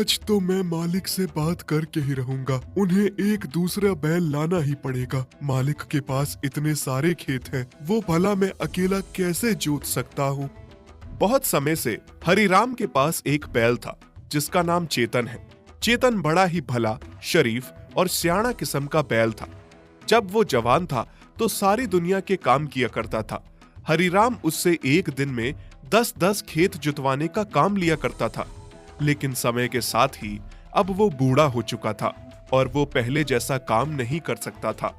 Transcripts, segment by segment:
आज तो मैं मालिक से बात करके ही रहूंगा। उन्हें एक दूसरा बैल लाना ही पड़ेगा। मालिक के पास इतने सारे खेत हैं, वो भला मैं अकेला कैसे जोत सकता हूँ। बहुत समय से हरिराम के पास एक बैल था जिसका नाम चेतन है। चेतन बड़ा ही भला, शरीफ और सियाणा किस्म का बैल था। जब वो जवान था तो सारी दुनिया के काम किया करता था। हरिराम उससे एक दिन में 10-10 खेत जुतवाने का काम लिया करता था। लेकिन समय के साथ ही अब वो बूढ़ा हो चुका था और वो पहले जैसा काम नहीं कर सकता था।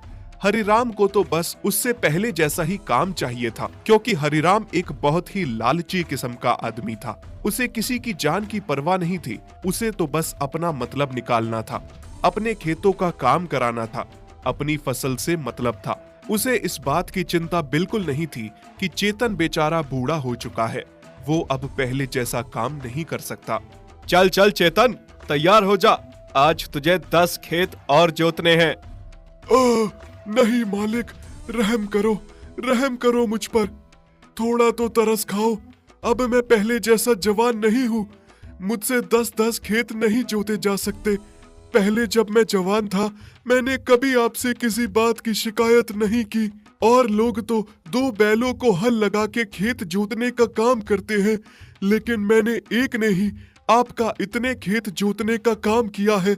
हरिराम को तो बस उससे पहले जैसा ही काम चाहिए था, क्योंकि हरिराम एक बहुत ही लालची किस्म का आदमी था। उसे किसी की जान की परवाह नहीं थी। उसे तो बस अपना मतलब निकालना था, अपने खेतों का काम कराना था, अपनी फसल से मतलब था। उसे इस बात की चिंता बिल्कुल नहीं थी कि चेतन बेचारा बूढ़ा हो चुका है, वो अब पहले जैसा काम नहीं कर सकता। चल चल चेतन, तैयार हो जा, आज तुझे 10 खेत और जोतने हैं। नहीं मालिक, रहम करो मुझ पर। थोड़ा तो तरस खाओ। अब मैं पहले जैसा जवान नहीं हूँ। मुझसे 10-10 खेत नहीं जोते जा सकते। पहले जब मैं जवान था, मैंने कभी आपसे किसी बात की शिकायत नहीं की। और लोग तो 2 बैलों को हल लगा के खेत जोतने का काम करते हैं, लेकिन मैंने एक ने ही आपका इतने खेत जोतने का काम किया है।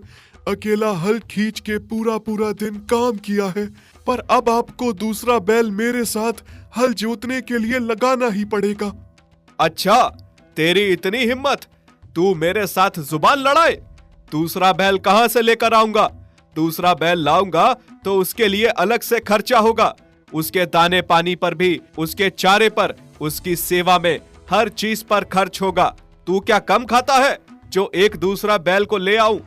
अकेला हल खींच के पूरा दिन काम किया है। पर अब आपको दूसरा बैल मेरे साथ हल जोतने के लिए लगाना ही पड़ेगा। अच्छा, तेरी इतनी हिम्मत, तू मेरे साथ जुबान लड़ाए। दूसरा बैल कहां से लेकर आऊंगा? दूसरा बैल लाऊंगा तो उसके लिए अलग से खर्चा होगा। उसके दाने पानी पर भी, उसके चारे पर, उसकी सेवा में, हर चीज पर खर्च होगा। तू क्या कम खाता है जो एक दूसरा बैल को ले आऊं?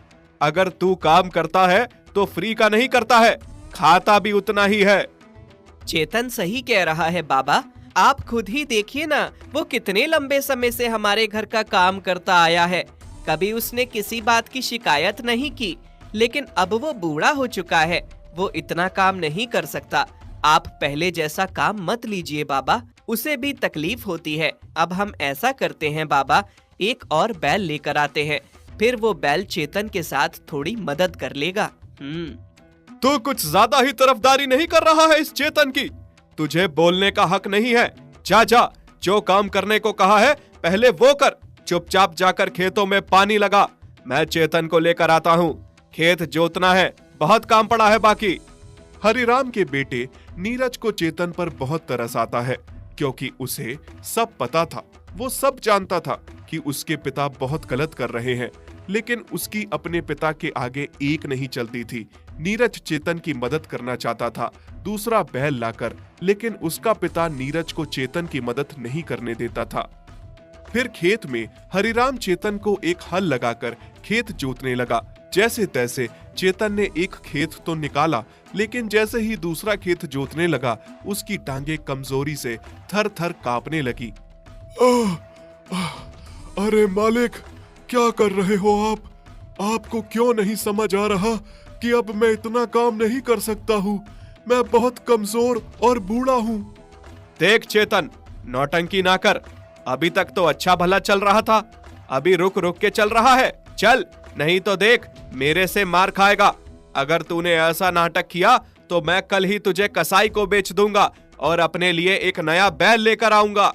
अगर तू काम करता है तो फ्री का नहीं करता है, खाता भी उतना ही है। चेतन सही कह रहा है बाबा। आप खुद ही देखिए ना, वो कितने लंबे समय से हमारे घर का काम करता आया है। कभी उसने किसी बात की शिकायत नहीं की, लेकिन अब वो बूढ़ा हो चुका है, वो इतना काम नहीं कर सकता। आप पहले जैसा काम मत लीजिए बाबा, उसे भी तकलीफ होती है। अब हम ऐसा करते हैं बाबा, एक और बैल लेकर आते हैं, फिर वो बैल चेतन के साथ थोड़ी मदद कर लेगा। तू कुछ ज्यादा ही तरफदारी नहीं कर रहा है इस चेतन की? तुझे बोलने का हक नहीं है। जा जा, जो काम करने को कहा है पहले वो कर। चुपचाप जाकर खेतों में पानी लगा। मैं चेतन को लेकर आता हूँ, खेत जोतना है, बहुत काम पड़ा है बाकी। हरिराम के बेटे नीरज को चेतन पर बहुत तरस आता है, क्योंकि उसे सब पता था। वो सब जानता था कि उसके पिता बहुत गलत कर रहे हैं, लेकिन उसकी अपने पिता के आगे एक नहीं चलती थी। नीरज चेतन की मदद करना चाहता था दूसरा बैल लाकर, लेकिन उसका पिता नीरज को चेतन की मदद नहीं करने देता था। फिर खेत में हरिराम चेतन को एक हल लगाकर खेत जोतने लगा। जैसे तैसे चेतन ने एक खेत तो निकाला, लेकिन जैसे ही दूसरा खेत जोतने लगा, उसकी टांगे कमजोरी से थर-थर कांपने लगी। अरे मालिक, क्या कर रहे हो आप? आपको क्यों नहीं समझ आ रहा कि अब मैं इतना काम नहीं कर सकता हूँ? मैं बहुत कमजोर और बूढ़ा हूँ। देख चेतन, नौटंकी ना कर। अभी तक तो अच्छा भला चल रहा था, अभी रुक रुक के चल रहा है। चल, नहीं तो देख मेरे से मार खाएगा। अगर तूने ऐसा नाटक किया तो मैं कल ही तुझे कसाई को बेच दूंगा और अपने लिए एक नया बैल लेकर आऊंगा।